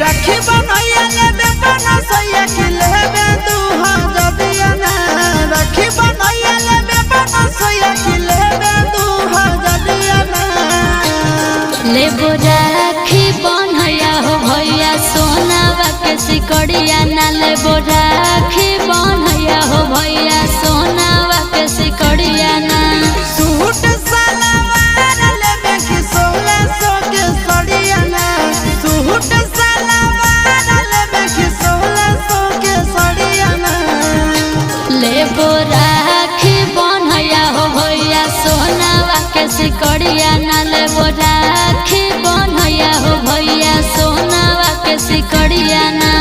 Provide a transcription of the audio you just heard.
राखी बनैया लेबे बना सैया के लेबे तू जदिया ना राखी बनैया लेबे बना सैया के लेबे तू जदिया ना लेबो राखी बनैया हो भैया सोनावा के सिकड़िया ना लेबो राखी बनैया हो भैया सोनावा के सिकड़िया ना सूट सलवार लेबे कि 1600 के सड़िया ना सूट सलवार लेबे कि 1600 के सड़िया ना लेबो राखी बनैया हो भैया सोनावा के सिकड़िया ना लेबो राखी बनैया हो भैया सोनावा के सिकड़िया ना।